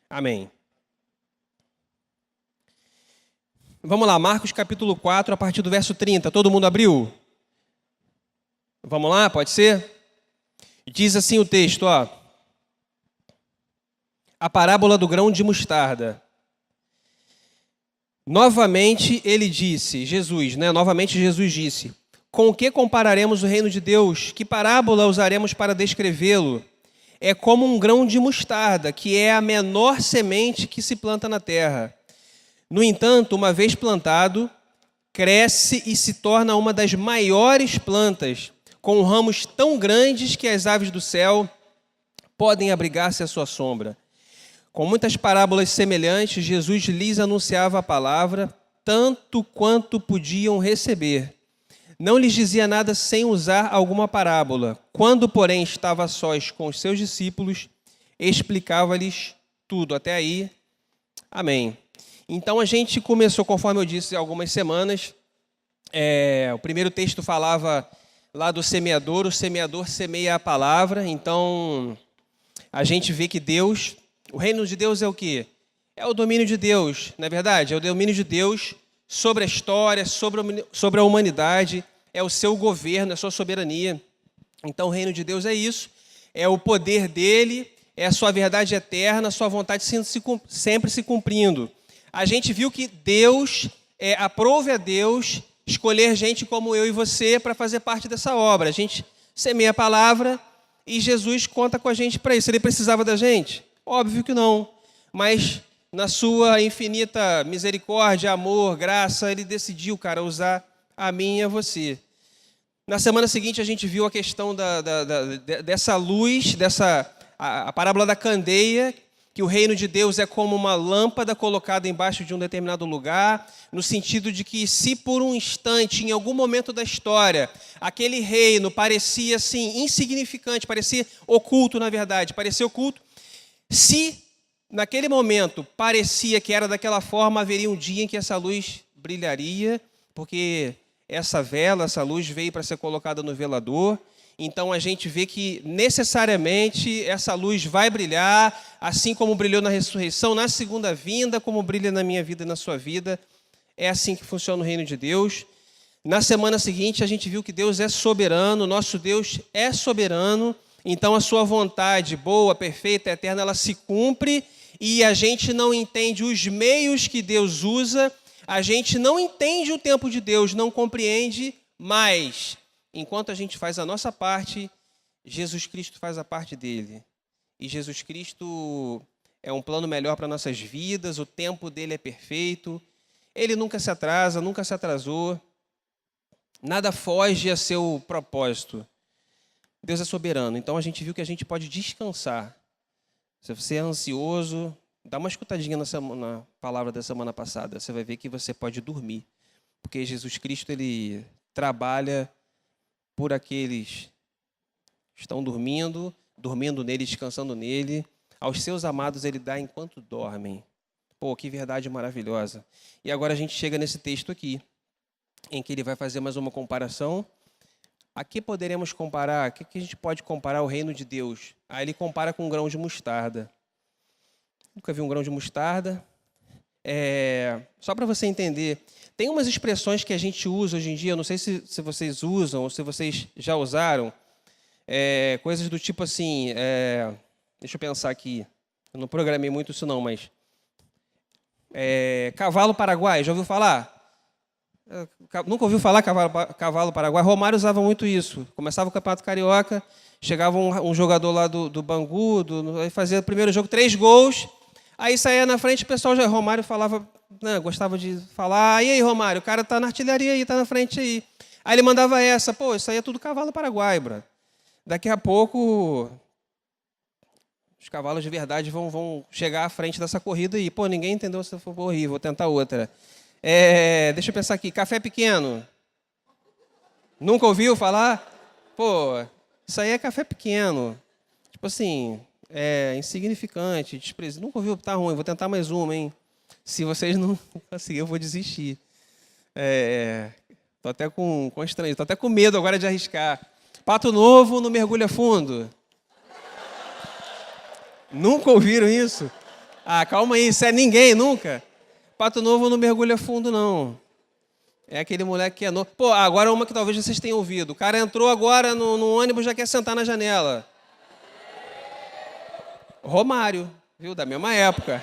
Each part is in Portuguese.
Amém. Vamos lá, Marcos capítulo 4, a partir do verso 30. Todo mundo abriu? Vamos lá, pode ser? Diz assim o texto, ó. A parábola do grão de mostarda. Novamente ele disse, Novamente Jesus disse, com o que compararemos o reino de Deus? Que parábola usaremos para descrevê-lo? É como um grão de mostarda, que é a menor semente que se planta na terra. No entanto, uma vez plantado, cresce e se torna uma das maiores plantas, com ramos tão grandes que as aves do céu podem abrigar-se à sua sombra. Com muitas parábolas semelhantes, Jesus lhes anunciava a palavra, tanto quanto podiam receber. Não lhes dizia nada sem usar alguma parábola. Quando, porém, estava a sós com os seus discípulos, explicava-lhes tudo. Até aí, amém. Então, a gente começou, conforme eu disse, há algumas semanas. O primeiro texto falava lá do semeador. O semeador semeia a palavra. Então, a gente vê que Deus, o reino de Deus é o quê? É o domínio de Deus, não é verdade? É o domínio de Deus sobre a história, sobre a humanidade. É o seu governo, é a sua soberania. Então, o reino de Deus é isso. É o poder dele, é a sua verdade eterna, a sua vontade sempre se cumprindo. A gente viu que Deus, aprove a Deus escolher gente como eu e você para fazer parte dessa obra. A gente semeia a palavra e Jesus conta com a gente para isso. Ele precisava da gente? Óbvio que não. Mas na sua infinita misericórdia, amor, graça, ele decidiu, usar a mim e a você. Na semana seguinte a gente viu a questão dessa luz, a parábola da candeia, que o reino de Deus é como uma lâmpada colocada embaixo de um determinado lugar, no sentido de que se por um instante, em algum momento da história, aquele reino parecia assim, insignificante, parecia oculto na verdade, parecia oculto, se naquele momento parecia que era daquela forma, haveria um dia em que essa luz brilharia, porque essa vela, essa luz veio para ser colocada no velador. Então a gente vê que necessariamente essa luz vai brilhar, assim como brilhou na ressurreição, na segunda vinda, como brilha na minha vida e na sua vida. É assim que funciona o reino de Deus. Na semana seguinte a gente viu que Deus é soberano, nosso Deus é soberano, então a sua vontade boa, perfeita, eterna, ela se cumpre e a gente não entende os meios que Deus usa, a gente não entende o tempo de Deus, não compreende, mas enquanto a gente faz a nossa parte, Jesus Cristo faz a parte dele. E Jesus Cristo é um plano melhor para nossas vidas, o tempo dele é perfeito, ele nunca se atrasa, nunca se atrasou, nada foge a seu propósito. Deus é soberano, então a gente viu que a gente pode descansar. Se você é ansioso, dá uma escutadinha na palavra da semana passada, você vai ver que você pode dormir, porque Jesus Cristo ele trabalha por aqueles que estão dormindo nele, descansando nele. Aos seus amados ele dá enquanto dormem. Pô, que verdade maravilhosa. E agora a gente chega nesse texto aqui, em que ele vai fazer mais uma comparação. A que poderemos comparar? O que a gente pode comparar o reino de Deus? Aí ele compara com um grão de mostarda. Nunca vi um grão de mostarda. Só para você entender, tem umas expressões que a gente usa hoje em dia, eu não sei se vocês usam ou se vocês já usaram, coisas do tipo assim, deixa eu pensar aqui, eu não programei muito isso não, mas cavalo paraguai, já ouviu falar? Nunca ouviu falar cavalo paraguai? Romário usava muito isso. Começava o Campeonato Carioca, chegava um jogador lá do Bangu, aí fazia o primeiro jogo 3 gols, aí saía na frente, o pessoal Romário falava, gostava de falar, e aí Romário, o cara tá na artilharia aí, tá na frente aí. Aí ele mandava essa, isso aí é tudo cavalo paraguai, bro. Daqui a pouco os cavalos de verdade vão chegar à frente dessa corrida aí. Ninguém entendeu, se for horrível, vou tentar outra. Deixa eu pensar aqui, café pequeno. Nunca ouviu falar? Isso aí é café pequeno. Tipo assim, insignificante, desprezível. Nunca ouviu? Tá ruim, vou tentar mais uma, hein? Se vocês não conseguirem, eu vou desistir. Tô até constrangido, tô até com medo agora de arriscar. Pato novo não mergulha fundo. Nunca ouviram isso? Ah, calma aí, isso é ninguém, nunca. Pato Novo não mergulha fundo, não. É aquele moleque que é novo. Pô, agora uma que talvez vocês tenham ouvido. O cara entrou agora no ônibus e já quer sentar na janela. Romário, viu? Da mesma época.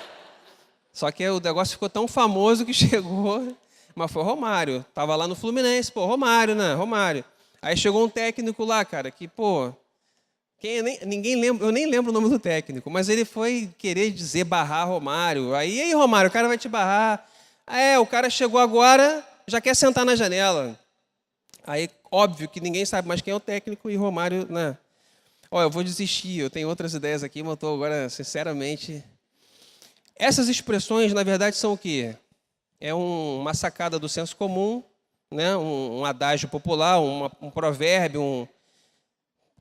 Só que o negócio ficou tão famoso que chegou... Mas foi Romário. Tava lá no Fluminense, pô, Romário, né? Romário. Aí chegou um técnico lá, cara, que, pô... ninguém lembra, eu nem lembro o nome do técnico, mas ele foi querer dizer barrar Romário. Aí, Romário, o cara vai te barrar. O cara chegou agora... já quer sentar na janela. Aí, óbvio que ninguém sabe mais quem é o técnico e Romário, né? Eu vou desistir, eu tenho outras ideias aqui, mas eu estou agora, sinceramente... Essas expressões, na verdade, são o quê? É uma sacada do senso comum, né? Um adágio popular, um provérbio,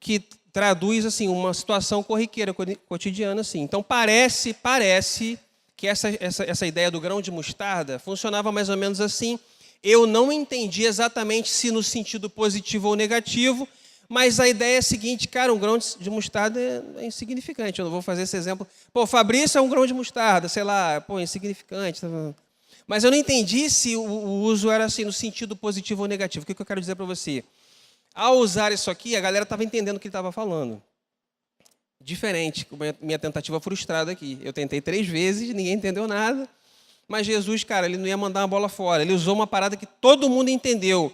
que traduz assim, uma situação corriqueira, cotidiana. Assim. Então, parece que essa ideia do grão de mostarda funcionava mais ou menos assim. Eu não entendi exatamente se no sentido positivo ou negativo, mas a ideia é a seguinte, cara, um grão de mostarda é insignificante. Eu não vou fazer esse exemplo. Pô, Fabrício é um grão de mostarda, sei lá, pô, insignificante. Mas eu não entendi se o uso era assim no sentido positivo ou negativo. O que eu quero dizer para você? Ao usar isso aqui, a galera estava entendendo o que ele estava falando. Diferente, com a minha tentativa frustrada aqui. Eu tentei 3 vezes, ninguém entendeu nada. Mas Jesus, cara, ele não ia mandar uma bola fora. Ele usou uma parada que todo mundo entendeu.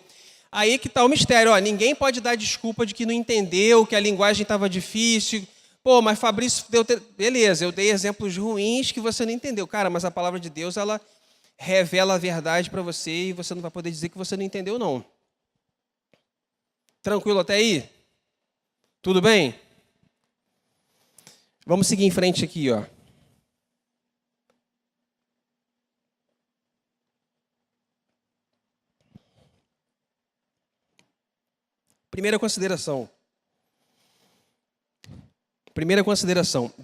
Aí que está o mistério. Ninguém pode dar desculpa de que não entendeu, que a linguagem estava difícil. Pô, mas Fabrício deu... Beleza, eu dei exemplos ruins que você não entendeu. Cara, mas a palavra de Deus, ela revela a verdade para você e você não vai poder dizer que você não entendeu, não. Tranquilo até aí? Tudo bem? Vamos seguir em frente aqui, ó. Primeira consideração.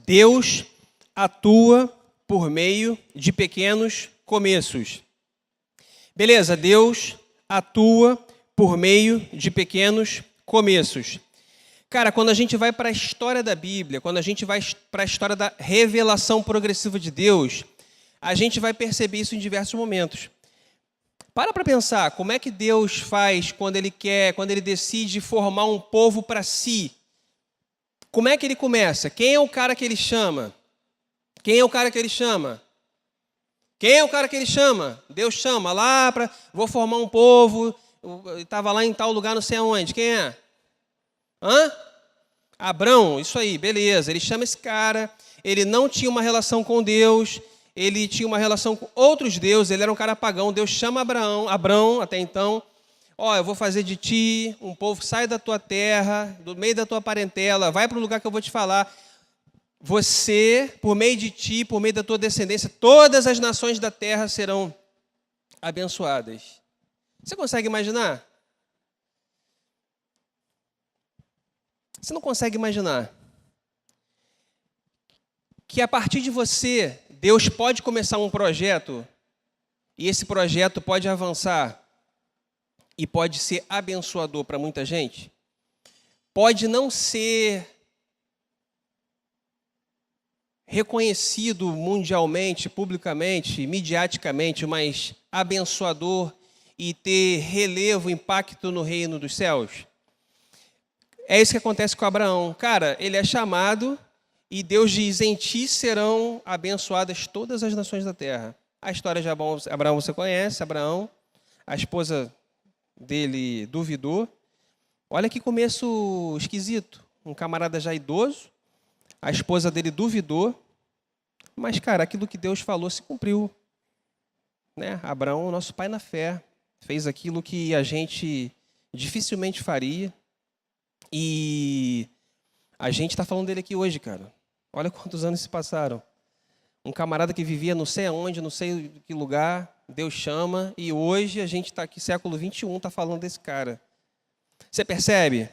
Deus atua por meio de pequenos começos. Beleza, Deus atua por meio de pequenos começos. Cara, quando a gente vai para a história da Bíblia, quando a gente vai para a história da revelação progressiva de Deus, a gente vai perceber isso em diversos momentos. Para pensar, como é que Deus faz quando ele decide formar um povo para si? Como é que ele começa? Quem é o cara que ele chama? Deus chama lá para... Vou formar um povo, estava lá em tal lugar, não sei aonde. Quem é? Abrão, isso aí, beleza. Ele chama esse cara, ele não tinha uma relação com Deus, ele tinha uma relação com outros deuses, ele era um cara pagão. Deus chama Abrão até então, eu vou fazer de ti um povo, sai da tua terra, do meio da tua parentela, vai para o lugar que eu vou te falar. Você, por meio de ti, por meio da tua descendência, todas as nações da terra serão abençoadas. Você consegue imaginar? Você não consegue imaginar que a partir de você, Deus pode começar um projeto e esse projeto pode avançar e pode ser abençoador para muita gente? Pode não ser reconhecido mundialmente, publicamente, midiaticamente, mas abençoador e ter relevo, impacto no reino dos céus? É isso que acontece com Abraão. Cara, ele é chamado e Deus diz, em ti serão abençoadas todas as nações da terra. A história de Abraão você conhece, Abraão, a esposa dele duvidou. Olha que começo esquisito. Um camarada já idoso, a esposa dele duvidou, mas, cara, aquilo que Deus falou se cumpriu. Né? Abraão, nosso pai na fé, fez aquilo que a gente dificilmente faria. E a gente está falando dele aqui hoje, cara. Olha quantos anos se passaram. Um camarada que vivia não sei aonde, não sei em que lugar, Deus chama, e hoje a gente está aqui, século 21, está falando desse cara. Você percebe?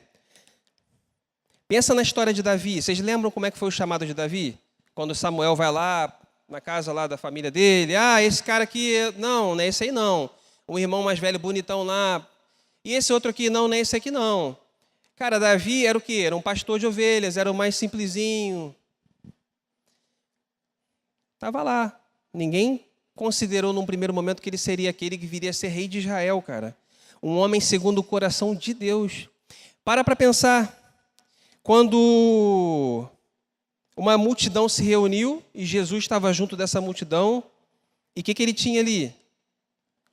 Pensa na história de Davi. Vocês lembram como é que foi o chamado de Davi? Quando Samuel vai lá, na casa lá da família dele, esse cara aqui, não é esse aí não. O irmão mais velho, bonitão lá. E esse outro aqui, não é esse aqui não. Cara, Davi era o quê? Era um pastor de ovelhas, era o mais simplesinho. Estava lá. Ninguém considerou num primeiro momento que ele seria aquele que viria a ser rei de Israel, cara. Um homem segundo o coração de Deus. Para pensar. Quando uma multidão se reuniu e Jesus estava junto dessa multidão, e o que ele tinha ali?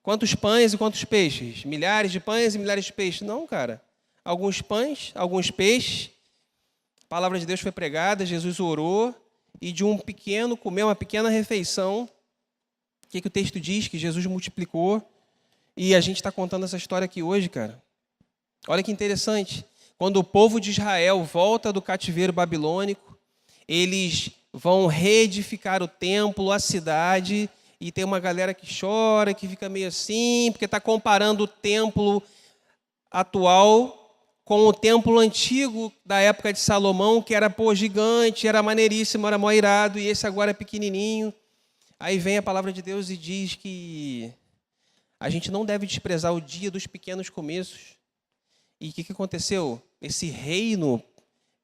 Quantos pães e quantos peixes? Milhares de pães e milhares de peixes? Não, cara. Alguns pães, alguns peixes. A palavra de Deus foi pregada, Jesus orou, e de um pequeno, comeu uma pequena refeição. O que o texto diz? Que Jesus multiplicou. E a gente está contando essa história aqui hoje, cara. Olha que interessante. Quando o povo de Israel volta do cativeiro babilônico, eles vão reedificar o templo, a cidade, e tem uma galera que chora, que fica meio assim, porque está comparando o templo atual com o templo antigo da época de Salomão, que era gigante, era maneiríssimo, era mó irado, e esse agora é pequenininho. Aí vem a palavra de Deus e diz que a gente não deve desprezar o dia dos pequenos começos. E o que aconteceu? Esse reino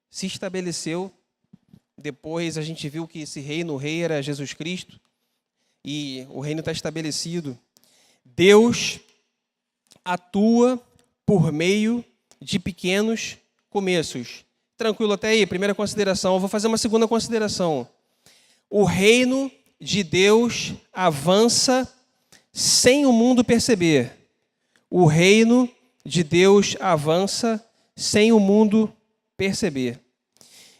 se estabeleceu. Depois a gente viu que esse reino, o rei era Jesus Cristo. E o reino está estabelecido. Deus atua por meio de pequenos começos. Tranquilo até aí? Primeira consideração. Eu vou fazer uma segunda consideração. O reino de Deus avança sem o mundo perceber. O reino de Deus avança sem o mundo perceber.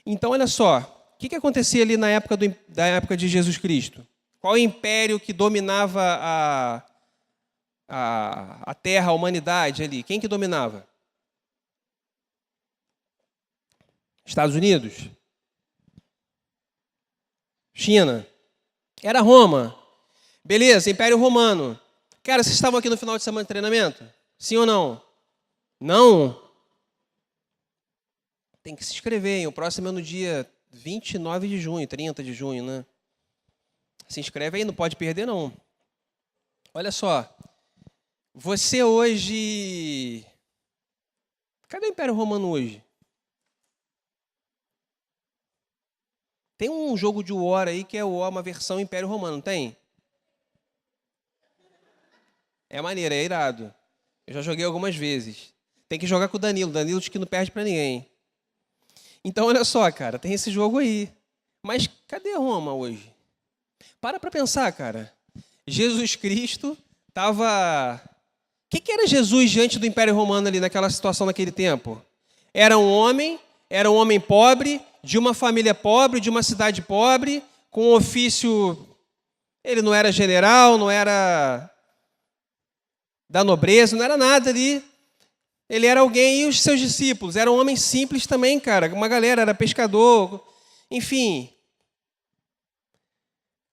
Então, olha só, o que acontecia ali na época, da época de Jesus Cristo? Qual o império que dominava a terra, a humanidade ali? Quem que dominava? Estados Unidos? China? Era Roma. Beleza, Império Romano. Cara, vocês estavam aqui no final de semana de treinamento? Sim ou não? Não? Tem que se inscrever, hein? O próximo é no dia 29 de junho, 30 de junho, né? Se inscreve aí, não pode perder, não. Olha só. Você hoje... Cadê o Império Romano hoje? Tem um jogo de War aí que é uma versão Império Romano, não tem? É maneiro, é irado. Eu já joguei algumas vezes. Tem que jogar com o Danilo. Danilo diz que não perde pra ninguém. Então, olha só, cara, tem esse jogo aí. Mas cadê Roma hoje? Para pensar, cara. Jesus Cristo estava... O que era Jesus diante do Império Romano ali naquela situação, naquele tempo? Era um homem pobre, de uma família pobre, de uma cidade pobre, com um ofício... Ele não era general, não era da nobreza, não era nada ali. Ele era alguém, e os seus discípulos eram homens simples também, cara. Uma galera era pescador, enfim.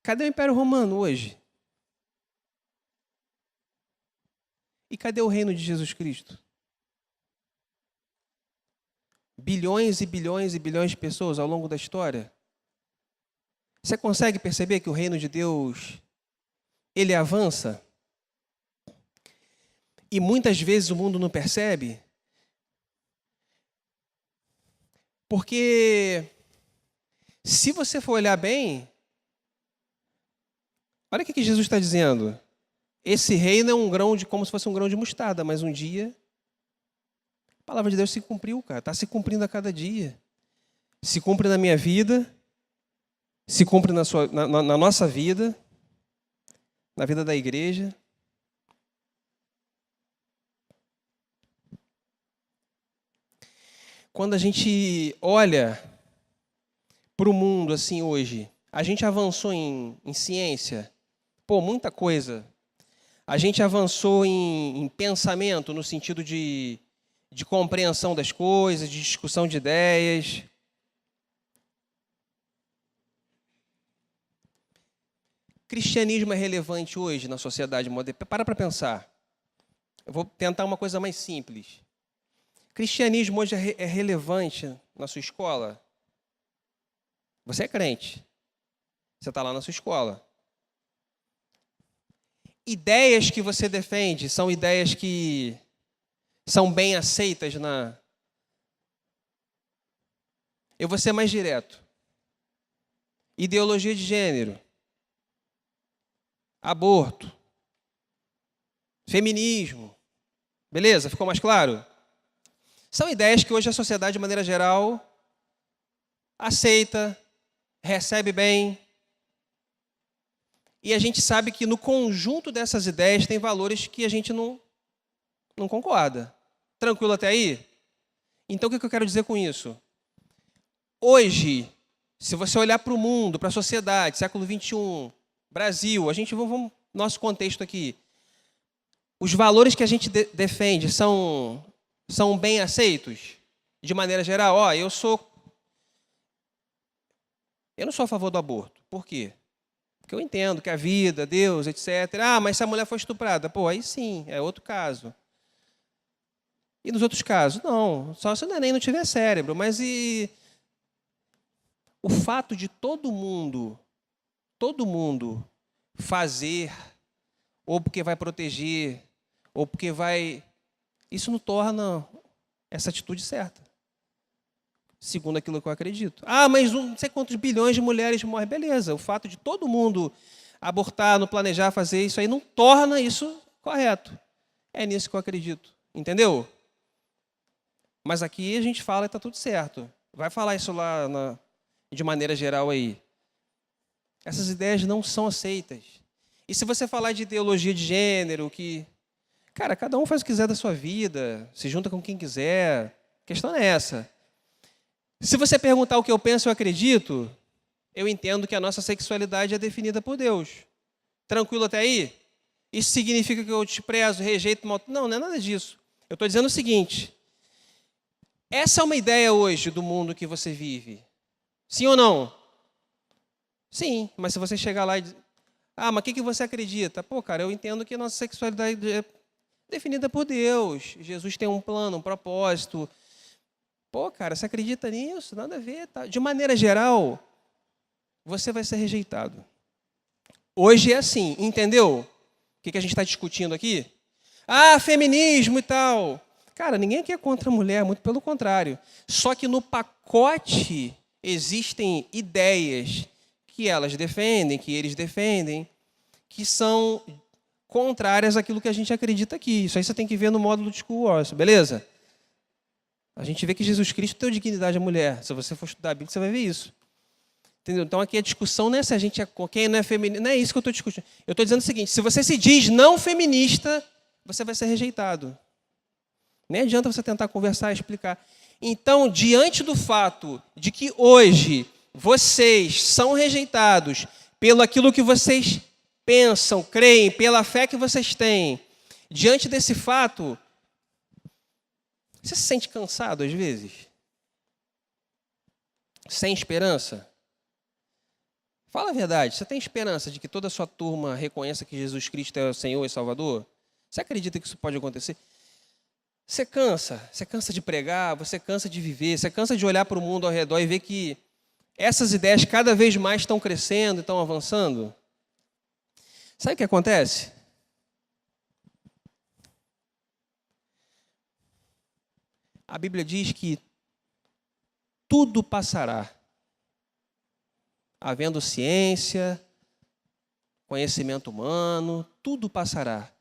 Cadê o Império Romano hoje? E cadê o reino de Jesus Cristo? Bilhões e bilhões e bilhões de pessoas ao longo da história. Você consegue perceber que o reino de Deus, ele avança? E muitas vezes o mundo não percebe, porque se você for olhar bem, olha o que Jesus está dizendo. Esse reino é um grão de, como se fosse um grão de mostarda, mas um dia a palavra de Deus se cumpriu, cara. Está se cumprindo a cada dia. Se cumpre na minha vida, se cumpre na nossa vida, na vida da igreja. Quando a gente olha para o mundo assim hoje, a gente avançou em ciência? Pô, muita coisa. A gente avançou em pensamento, no sentido de compreensão das coisas, de discussão de ideias. Cristianismo é relevante hoje na sociedade moderna? Para pensar. Eu vou tentar uma coisa mais simples. Cristianismo hoje é relevante na sua escola? Você é crente. Você está lá na sua escola. Ideias que você defende são ideias que são bem aceitas na... Eu vou ser mais direto. Ideologia de gênero. aborto, feminismo. Beleza? Ficou mais claro? São ideias que hoje a sociedade, de maneira geral, aceita, recebe bem. E a gente sabe que no conjunto dessas ideias tem valores que a gente não concorda. Tranquilo até aí? Então, o que eu quero dizer com isso? Hoje, se você olhar para o mundo, para a sociedade, século XXI, Brasil, vamos nosso contexto aqui. Os valores que a gente defende são bem aceitos? De maneira geral, eu não sou a favor do aborto. Por quê? Porque eu entendo que a vida, Deus, etc. Mas se a mulher for estuprada, aí sim, é outro caso. E nos outros casos? Não, só se o neném não tiver cérebro. Mas o fato de todo mundo fazer, ou porque vai proteger, ou porque vai... Isso não torna essa atitude certa, segundo aquilo que eu acredito. Mas não sei quantos bilhões de mulheres morrem. Beleza, o fato de todo mundo abortar, não planejar, fazer isso aí, não torna isso correto. É nisso que eu acredito. Entendeu? Mas aqui a gente fala e está tudo certo. Vai falar isso lá de maneira geral aí. Essas ideias não são aceitas. E se você falar de ideologia de gênero, cara, cada um faz o que quiser da sua vida, se junta com quem quiser. A questão é essa. Se você perguntar o que eu penso e eu acredito, eu entendo que a nossa sexualidade é definida por Deus. Tranquilo até aí? Isso significa que eu desprezo, rejeito, não é nada disso. Eu estou dizendo o seguinte: essa é uma ideia hoje do mundo que você vive. Sim ou não? Sim, mas se você chegar lá e dizer, mas o que você acredita? Cara, eu entendo que a nossa sexualidade é definida por Deus. Jesus tem um plano, um propósito. Cara, você acredita nisso? Nada a ver. Tá? De maneira geral, você vai ser rejeitado. Hoje é assim, entendeu? O que a gente está discutindo aqui? Feminismo e tal. Cara, ninguém aqui é contra a mulher, muito pelo contrário. Só que no pacote existem ideias que elas defendem, que eles defendem, que são contrárias àquilo que a gente acredita aqui. Isso aí você tem que ver no módulo de School Wars, beleza? A gente vê que Jesus Cristo deu dignidade à mulher. Se você for estudar a Bíblia, você vai ver isso. Entendeu? Então aqui a discussão não é se a gente quem não é feminista. Não é isso que eu estou discutindo. Eu estou dizendo o seguinte: se você se diz não feminista, você vai ser rejeitado. Nem adianta você tentar conversar e explicar. Então, diante do fato de que hoje vocês são rejeitados pelo aquilo que vocês pensam, creem, pela fé que vocês têm, diante desse fato, você se sente cansado às vezes? Sem esperança? Fala a verdade, você tem esperança de que toda a sua turma reconheça que Jesus Cristo é o Senhor e Salvador? Você acredita que isso pode acontecer? Você cansa de pregar, você cansa de viver, você cansa de olhar para o mundo ao redor e ver que essas ideias cada vez mais estão crescendo, estão avançando? Sabe o que acontece? A Bíblia diz que tudo passará. Havendo ciência, conhecimento humano, tudo passará.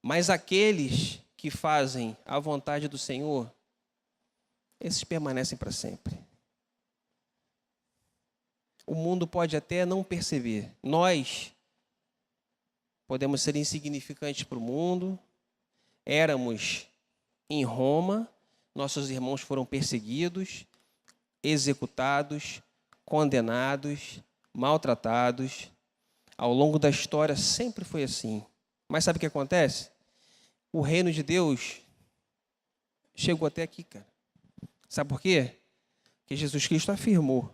Mas aqueles que fazem a vontade do Senhor, esses permanecem para sempre. O mundo pode até não perceber. Nós podemos ser insignificantes para o mundo. Éramos em Roma, nossos irmãos foram perseguidos, executados, condenados, maltratados. Ao longo da história sempre foi assim. Mas sabe o que acontece? O reino de Deus chegou até aqui, cara. Sabe por quê? Porque Jesus Cristo afirmou: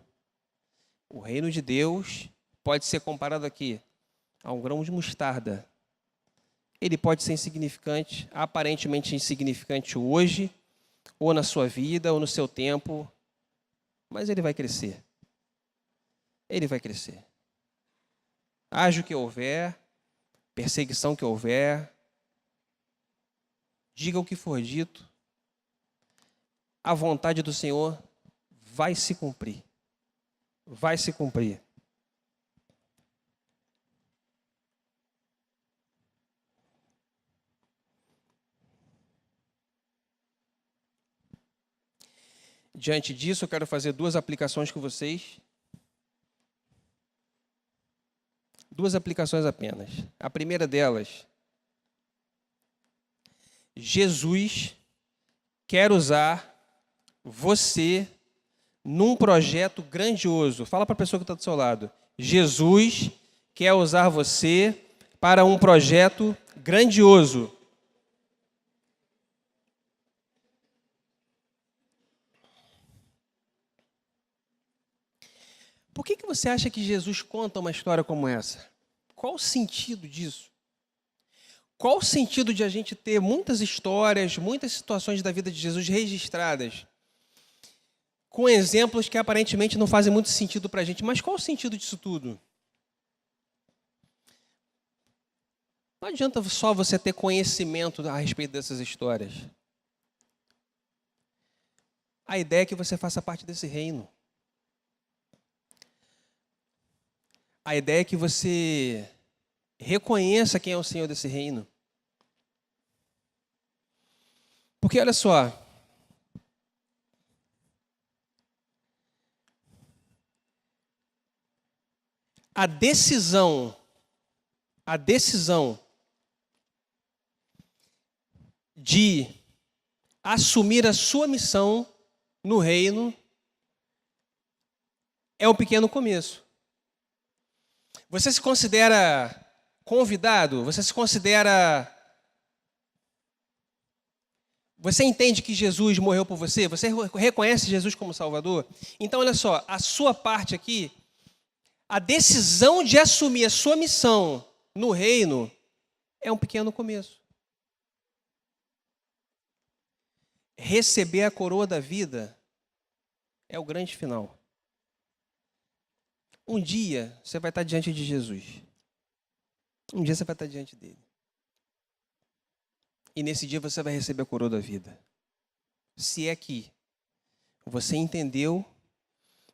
o reino de Deus pode ser comparado aqui a um grão de mostarda. Ele pode ser insignificante, aparentemente insignificante hoje, ou na sua vida, ou no seu tempo, mas ele vai crescer. Ele vai crescer. Haja o que houver, perseguição que houver, diga o que for dito, a vontade do Senhor vai se cumprir. Vai se cumprir. Diante disso, eu quero fazer duas aplicações com vocês. Duas aplicações apenas. A primeira delas, Jesus quer usar você num projeto grandioso. Fala para a pessoa que está do seu lado. Jesus quer usar você para um projeto grandioso. Por que você acha que Jesus conta uma história como essa? Qual o sentido disso? Qual o sentido de a gente ter muitas histórias, muitas situações da vida de Jesus registradas, com exemplos que aparentemente não fazem muito sentido para a gente? Mas qual o sentido disso tudo? Não adianta só você ter conhecimento a respeito dessas histórias. A ideia é que você faça parte desse reino. A ideia é que você reconheça quem é o Senhor desse reino. Porque olha só, a decisão de assumir a sua missão no reino é um pequeno começo. Você se considera convidado? Você entende que Jesus morreu por você? Você reconhece Jesus como Salvador? Então, olha só, a sua parte aqui, a decisão de assumir a sua missão no reino é um pequeno começo. Receber a coroa da vida é o grande final. Um dia você vai estar diante de Jesus. Um dia você vai estar diante dele. E nesse dia você vai receber a coroa da vida. Se é que você entendeu,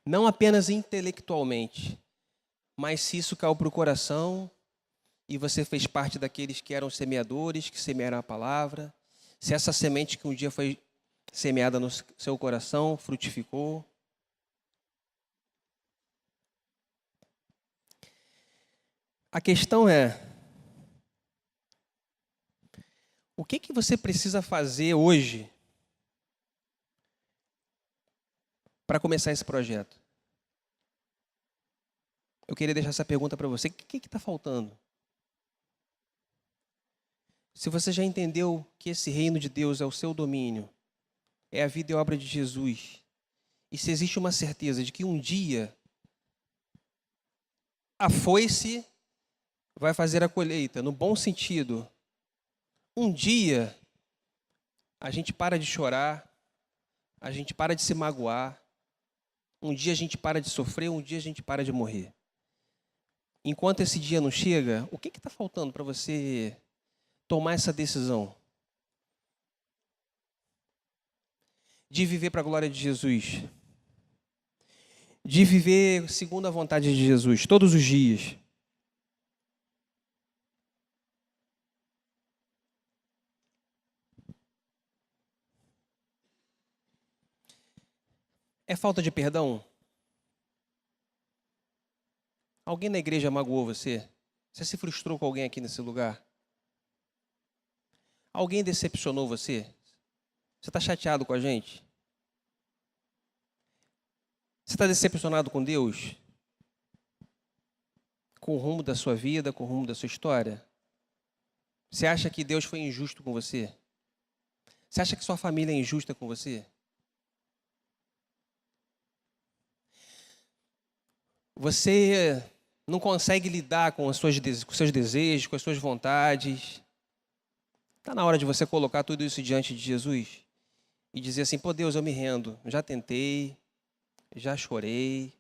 não apenas intelectualmente, mas se isso caiu para o coração e você fez parte daqueles que eram semeadores, que semearam a palavra, se essa semente que um dia foi semeada no seu coração frutificou. A questão é, o que você precisa fazer hoje para começar esse projeto? Eu queria deixar essa pergunta para você. O que está faltando? Se você já entendeu que esse reino de Deus é o seu domínio, é a vida e obra de Jesus, e se existe uma certeza de que um dia a foice vai fazer a colheita, no bom sentido. Um dia, a gente para de chorar, a gente para de se magoar, um dia a gente para de sofrer, um dia a gente para de morrer. Enquanto esse dia não chega, o que está faltando para você tomar essa decisão? De viver para a glória de Jesus. De viver segundo a vontade de Jesus, todos os dias. É falta de perdão? Alguém na igreja magoou você? Você se frustrou com alguém aqui nesse lugar? Alguém decepcionou você? Você está chateado com a gente? Você está decepcionado com Deus? Com o rumo da sua vida, com o rumo da sua história? Você acha que Deus foi injusto com você? Você acha que sua família é injusta com você? Você não consegue lidar com os seus desejos, com as suas vontades. Está na hora de você colocar tudo isso diante de Jesus e dizer assim, pô Deus, eu me rendo. Já tentei, já chorei.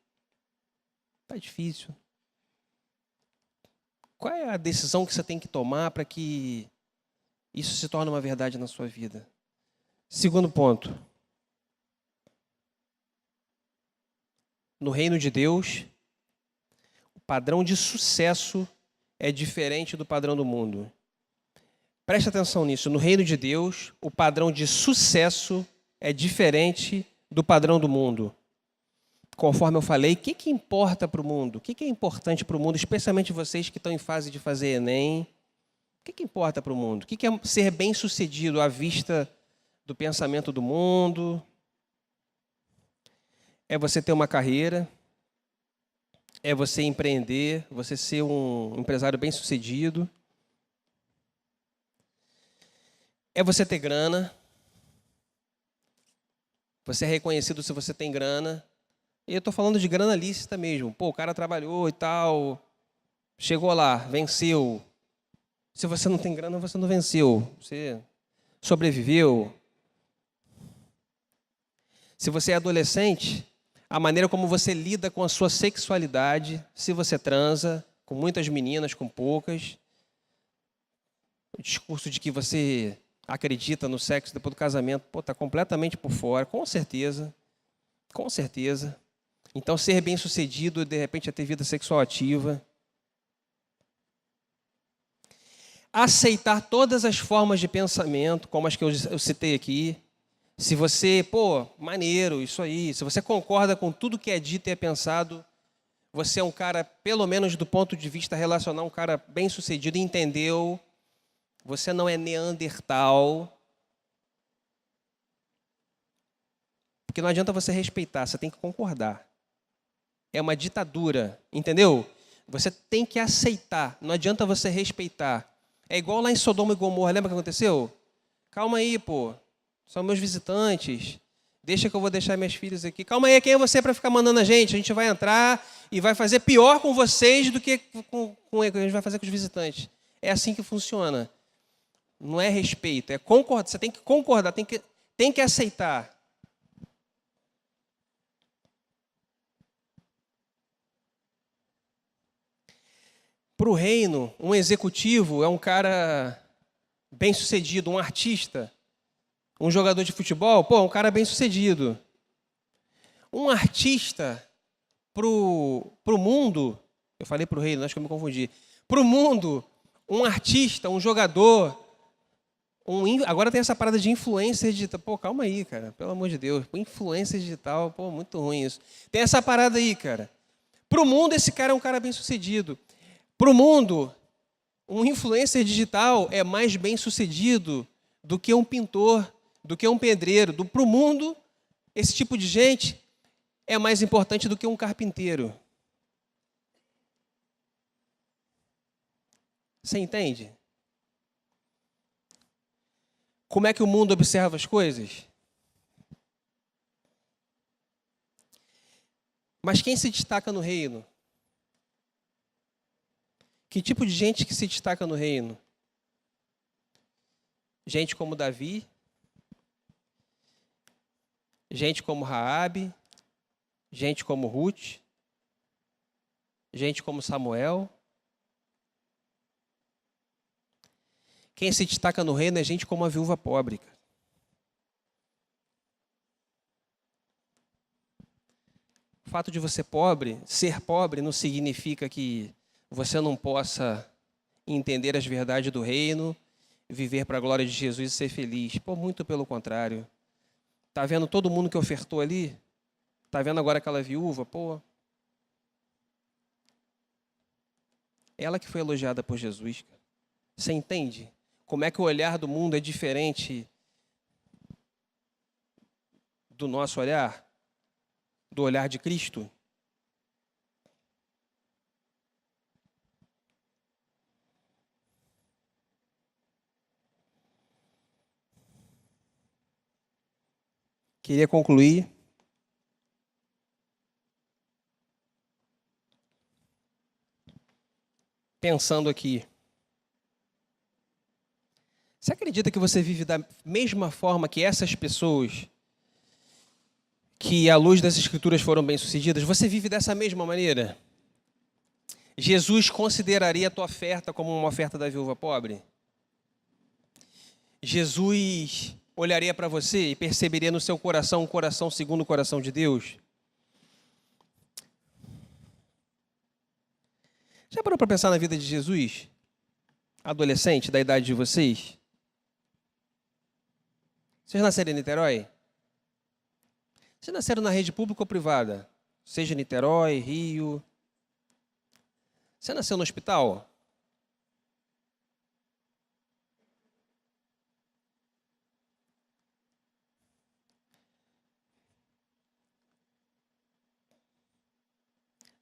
Está difícil. Qual é a decisão que você tem que tomar para que isso se torne uma verdade na sua vida? Segundo ponto. No reino de Deus, o padrão de sucesso é diferente do padrão do mundo. Preste atenção nisso. No reino de Deus, o padrão de sucesso é diferente do padrão do mundo. Conforme eu falei, o que importa para o mundo? O que é importante para o mundo, especialmente vocês que estão em fase de fazer Enem? O que importa para o mundo? O que é ser bem-sucedido à vista do pensamento do mundo? É você ter uma carreira, é você empreender, você ser um empresário bem-sucedido, é você ter grana, você é reconhecido se você tem grana. E eu estou falando de grana lícita mesmo. Pô, o cara trabalhou e tal, chegou lá, venceu. Se você não tem grana, você não venceu. Você sobreviveu. Se você é adolescente, a maneira como você lida com a sua sexualidade, se você transa com muitas meninas, com poucas, o discurso de que você acredita no sexo depois do casamento, pô, está completamente por fora, com certeza. Com certeza. Então, ser bem-sucedido, de repente, é ter vida sexual ativa. Aceitar todas as formas de pensamento, como as que eu citei aqui. Se você, pô, maneiro, isso aí. Se você concorda com tudo que é dito e é pensado, você é um cara, pelo menos do ponto de vista relacional, um cara bem-sucedido, entendeu? Você não é neandertal. Porque não adianta você respeitar, você tem que concordar. É uma ditadura, entendeu? Você tem que aceitar, não adianta você respeitar. É igual lá em Sodoma e Gomorra, lembra o que aconteceu? Calma aí, pô, são meus visitantes, deixa que eu vou deixar minhas filhas aqui. Calma aí, quem é você para ficar mandando a gente vai entrar e vai fazer pior com vocês do que com a gente vai fazer com os visitantes. É assim que funciona. Não é respeito, é concordar. Você tem que concordar, tem que aceitar. Para o reino, um executivo é um cara bem-sucedido, um artista, um jogador de futebol, pô, um cara bem-sucedido. Um artista para o mundo, eu falei para o reino, acho que eu me confundi. Para o mundo, um artista, um jogador, agora tem essa parada de influencer digital. Pô, calma aí, cara, pelo amor de Deus. Influencer digital, pô, muito ruim isso. Tem essa parada aí, cara. Para o mundo, esse cara é um cara bem-sucedido. Para o mundo, um influencer digital é mais bem-sucedido do que um pintor, do que um pedreiro. Para o mundo, esse tipo de gente é mais importante do que um carpinteiro. Você entende? Como é que o mundo observa as coisas? Mas quem se destaca no reino? Que tipo de gente que se destaca no reino? Gente como Davi, gente como Raabe, gente como Ruth, gente como Samuel. Quem se destaca no reino é gente como a viúva pobre. O fato de você ser pobre não significa que você não possa entender as verdades do reino, viver para a glória de Jesus e ser feliz. Pô, muito pelo contrário. Está vendo todo mundo que ofertou ali? Está vendo agora aquela viúva? Pô, ela que foi elogiada por Jesus. Você entende? Como é que o olhar do mundo é diferente do nosso olhar? Do olhar de Cristo? Queria concluir pensando aqui. Você acredita que você vive da mesma forma que essas pessoas que, à luz das Escrituras, foram bem-sucedidas? Você vive dessa mesma maneira? Jesus consideraria a tua oferta como uma oferta da viúva pobre? Jesus olharia para você e perceberia no seu coração um coração segundo o coração de Deus? Já parou para pensar na vida de Jesus? Adolescente, da idade de vocês? Vocês nasceram em Niterói? Vocês nasceram na rede pública ou privada? Seja Niterói, Rio. Você nasceu no hospital?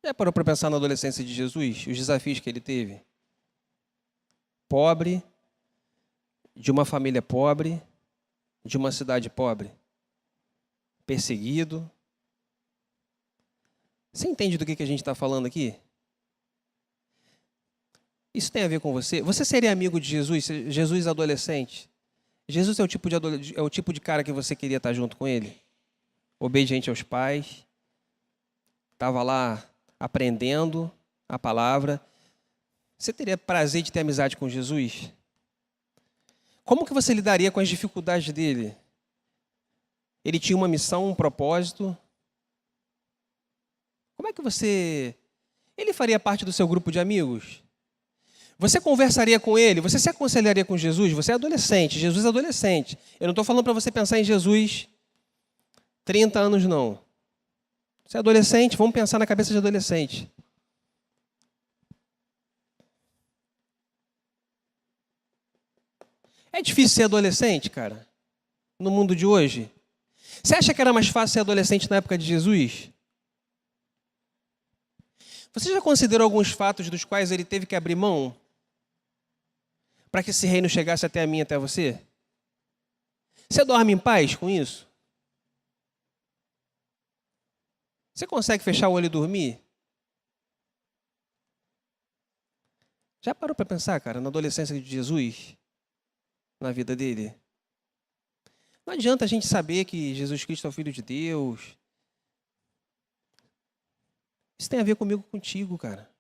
Já parou para pensar na adolescência de Jesus? Os desafios que ele teve? Pobre, de uma família pobre, de uma cidade pobre, perseguido. Você entende do que a gente está falando aqui? Isso tem a ver com você? Você seria amigo de Jesus, Jesus adolescente? Jesus é o tipo de cara que você queria estar junto com ele? Obediente aos pais, estava lá aprendendo a palavra. Você teria prazer de ter amizade com Jesus? Como que você lidaria com as dificuldades dele? Ele tinha uma missão, um propósito. Como é que você... Ele faria parte do seu grupo de amigos? Você conversaria com ele? Você se aconselharia com Jesus? Você é adolescente, Jesus é adolescente. Eu não estou falando para você pensar em Jesus 30 anos, não. Você é adolescente, vamos pensar na cabeça de adolescente. É difícil ser adolescente, cara, no mundo de hoje? Você acha que era mais fácil ser adolescente na época de Jesus? Você já considerou alguns fatos dos quais ele teve que abrir mão para que esse reino chegasse até a mim, até você? Você dorme em paz com isso? Você consegue fechar o olho e dormir? Já parou para pensar, cara, na adolescência de Jesus? Na vida dele? Não adianta a gente saber que Jesus Cristo é o Filho de Deus. Isso tem a ver comigo, contigo, cara.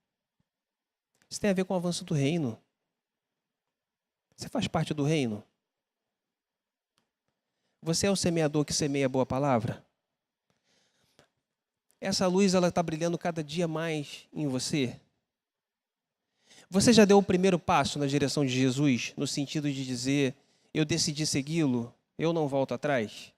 Isso tem a ver com o avanço do reino. Você faz parte do reino? Você é o semeador que semeia a boa palavra? Essa luz, ela está brilhando cada dia mais em você? Você já deu o primeiro passo na direção de Jesus, no sentido de dizer, eu decidi segui-lo, eu não volto atrás?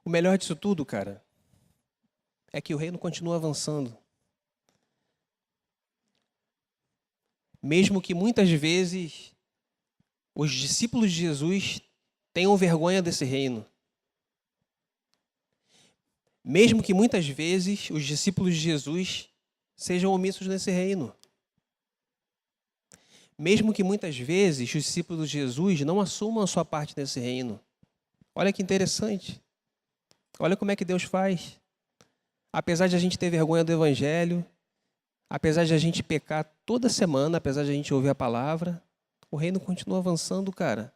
O melhor disso tudo, cara, é que o reino continua avançando. Mesmo que muitas vezes os discípulos de Jesus tenham vergonha desse reino. Mesmo que muitas vezes os discípulos de Jesus sejam omissos nesse reino. Mesmo que muitas vezes os discípulos de Jesus não assumam a sua parte nesse reino. Olha que interessante. Olha como é que Deus faz. Apesar de a gente ter vergonha do Evangelho, apesar de a gente pecar toda semana, apesar de a gente ouvir a palavra, o reino continua avançando, cara.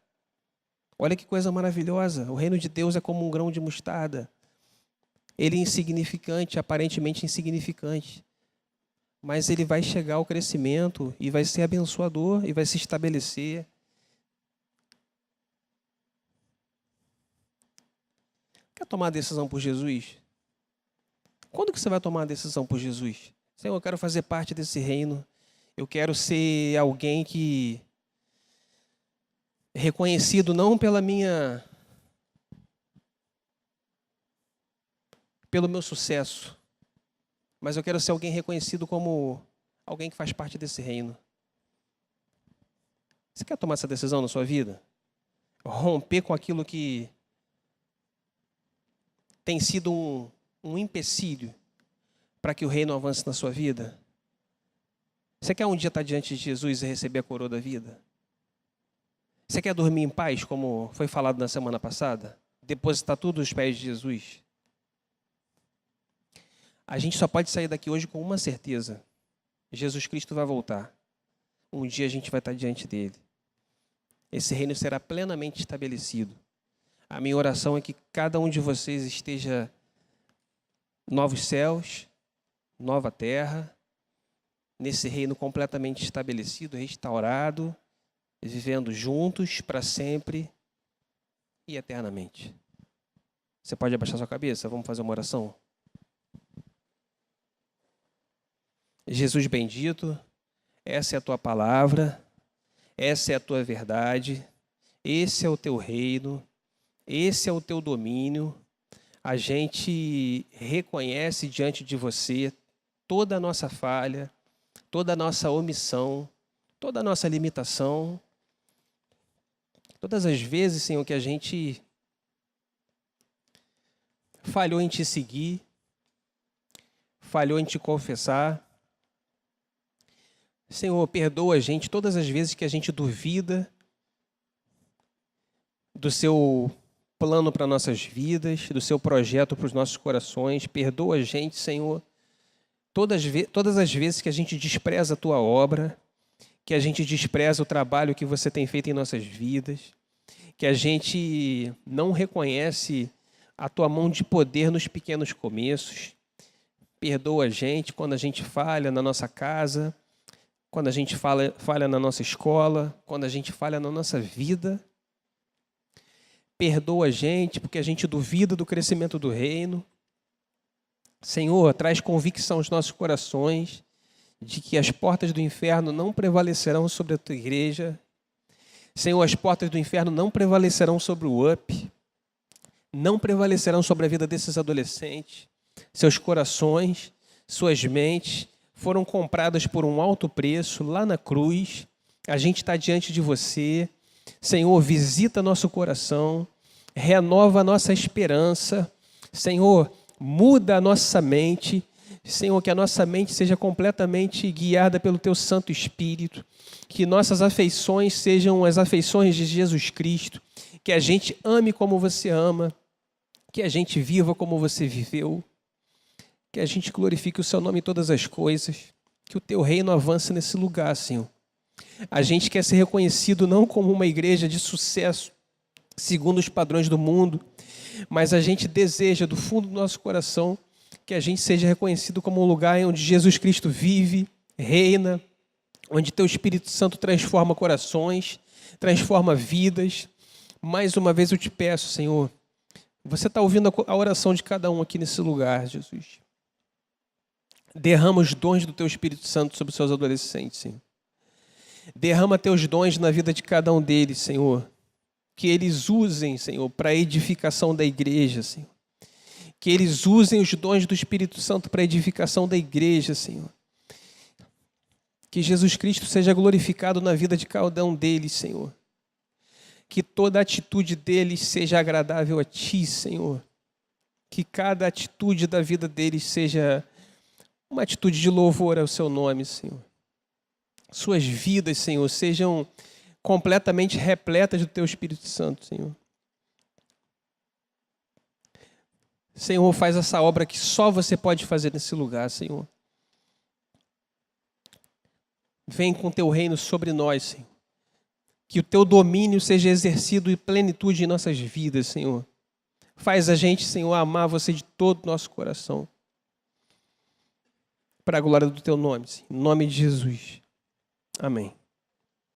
Olha que coisa maravilhosa. O reino de Deus é como um grão de mostarda. Ele é insignificante, aparentemente insignificante. Mas ele vai chegar ao crescimento e vai ser abençoador e vai se estabelecer. Quer tomar a decisão por Jesus? Quando que você vai tomar a decisão por Jesus? Senhor, eu quero fazer parte desse reino. Eu quero ser alguém que é reconhecido não pelo meu sucesso, mas eu quero ser alguém reconhecido como alguém que faz parte desse reino. Você quer tomar essa decisão na sua vida? Romper com aquilo que tem sido um empecilho para que o reino avance na sua vida? Você quer um dia estar diante de Jesus e receber a coroa da vida? Você quer dormir em paz, como foi falado na semana passada? Depositar tudo aos pés de Jesus? A gente só pode sair daqui hoje com uma certeza. Jesus Cristo vai voltar. Um dia a gente vai estar diante dele. Esse reino será plenamente estabelecido. A minha oração é que cada um de vocês esteja novos céus, nova terra, nesse reino completamente estabelecido, restaurado, vivendo juntos para sempre e eternamente. Você pode abaixar sua cabeça? Vamos fazer uma oração? Jesus bendito, essa é a tua palavra, essa é a tua verdade, esse é o teu reino, esse é o teu domínio. A gente reconhece diante de você toda a nossa falha, toda a nossa omissão, toda a nossa limitação. Todas as vezes, Senhor, que a gente falhou em te seguir, falhou em te confessar. Senhor, perdoa a gente todas as vezes que a gente duvida do seu plano para nossas vidas, do seu projeto para os nossos corações. Perdoa a gente, Senhor, todas as vezes que a gente despreza a tua obra, que a gente despreza o trabalho que você tem feito em nossas vidas, que a gente não reconhece a tua mão de poder nos pequenos começos. Perdoa a gente quando a gente falha na nossa casa, quando a gente falha na nossa escola, quando a gente falha na nossa vida. Perdoa a gente porque a gente duvida do crescimento do reino. Senhor, traz convicção aos nossos corações de que as portas do inferno não prevalecerão sobre a tua igreja. Senhor, as portas do inferno não prevalecerão sobre o UP, não prevalecerão sobre a vida desses adolescentes. Seus corações, suas mentes foram compradas por um alto preço lá na cruz. A gente está diante de você. Senhor, visita nosso coração, renova a nossa esperança. Senhor, muda a nossa mente. Senhor, que a nossa mente seja completamente guiada pelo Teu Santo Espírito, que nossas afeições sejam as afeições de Jesus Cristo, que a gente ame como você ama, que a gente viva como você viveu, que a gente glorifique o Seu nome em todas as coisas, que o Teu reino avance nesse lugar, Senhor. A gente quer ser reconhecido não como uma igreja de sucesso, segundo os padrões do mundo, mas a gente deseja, do fundo do nosso coração, que a gente seja reconhecido como um lugar onde Jesus Cristo vive, reina, onde Teu Espírito Santo transforma corações, transforma vidas. Mais uma vez eu te peço, Senhor, você está ouvindo a oração de cada um aqui nesse lugar, Jesus. Derrama os dons do Teu Espírito Santo sobre os seus adolescentes, Senhor. Derrama Teus dons na vida de cada um deles, Senhor. Que eles usem, Senhor, para a edificação da igreja, Senhor. Que eles usem os dons do Espírito Santo para a edificação da igreja, Senhor. Que Jesus Cristo seja glorificado na vida de cada um deles, Senhor. Que toda atitude deles seja agradável a Ti, Senhor. Que cada atitude da vida deles seja uma atitude de louvor ao Seu nome, Senhor. Suas vidas, Senhor, sejam completamente repletas do Teu Espírito Santo, Senhor. Senhor, faz essa obra que só você pode fazer nesse lugar, Senhor. Vem com Teu reino sobre nós, Senhor. Que o Teu domínio seja exercido em plenitude em nossas vidas, Senhor. Faz a gente, Senhor, amar você de todo o nosso coração. Para a glória do Teu nome, Senhor. Em nome de Jesus. Amém.